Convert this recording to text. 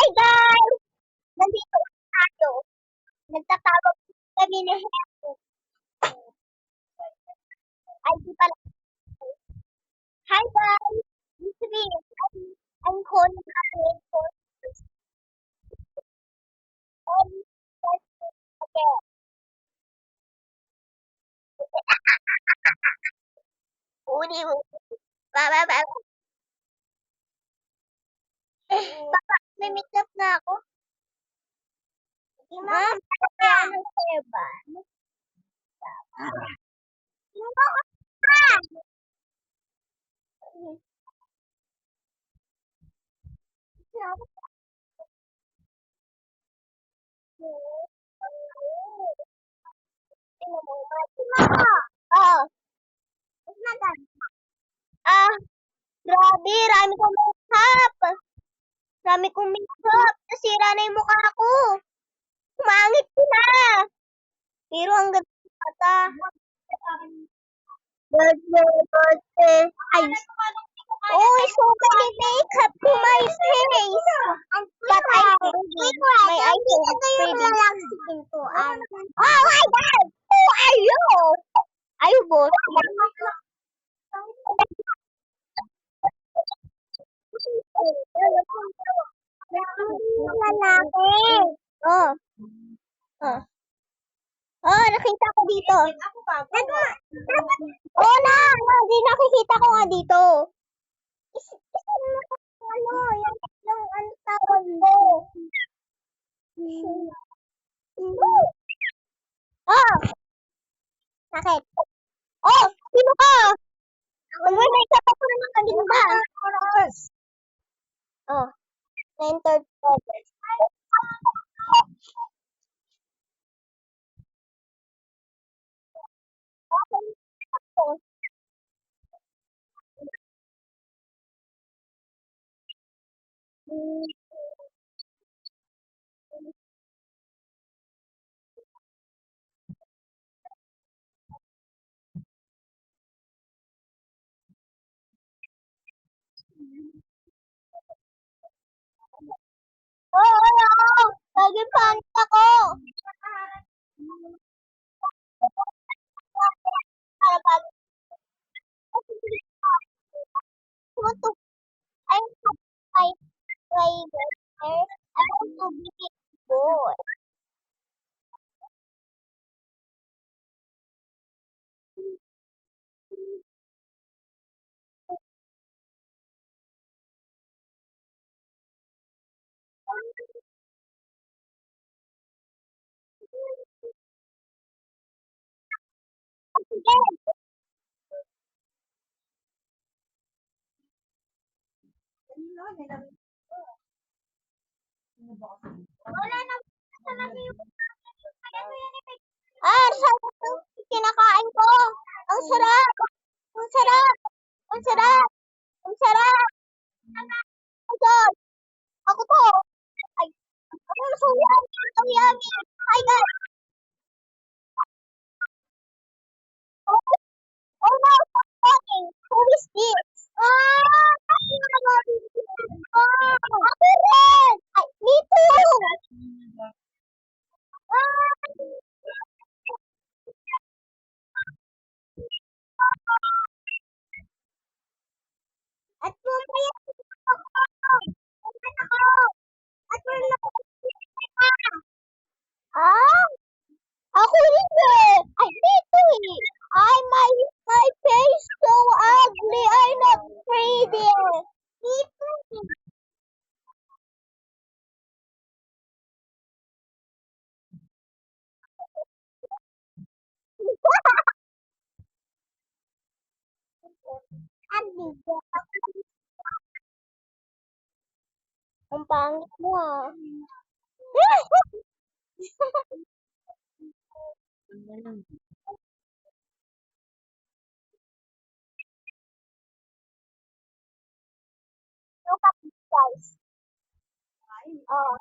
Hi guys! Nandito tayo. Nagtatawag kami ni Hepo. Ay, di pala. Hi guys! This is I'm calling again for again. Uli mo. Baba. Papa, may makeup na ako. Ma'am, kaya ng Seba. Sino ba ako? Oh, ah, grabe, rami kong makeup. Rami kong makeup. Nasira na yung mukha ko. Umangit ko na. Pero ang ganda ng mata. Birthday. Ay. Oh, so many makeup to my face. But I'm pretty. My eyes are pretty. Oh my God! Who are you? Are you both? Lalaki. Oh. Oh. Oh, nakita ko dito. Oh, hindi nakikita ko nga dito. Ano, yung ano tawag mo? Oh, bakit? Oh, sino ka? May makeup ako naman kanina. Oh, 9:30. Oo. Naging pangit ako. Para pag want to I want my private hair. I want to be a boy. Sige. Wala na. Ah, sarap ng kinakain ko. Ang sarap. Ang sarap. Ang sarap. Ang sarap. Ayun. Ako to. Ay. Ang so yummy. So yummy. Hi guys. Oh, oh no. Talking. Who is this? Ah. Ah. Ako rin. Ay, me too. At mamaya ako. At wala ako. Ah, ako hindi. Ay, dito eh. Ay, my face so ugly. I'm not pretty. Dito eh. Ugly. Ang pangit mo ah. Look at this guys. Oh.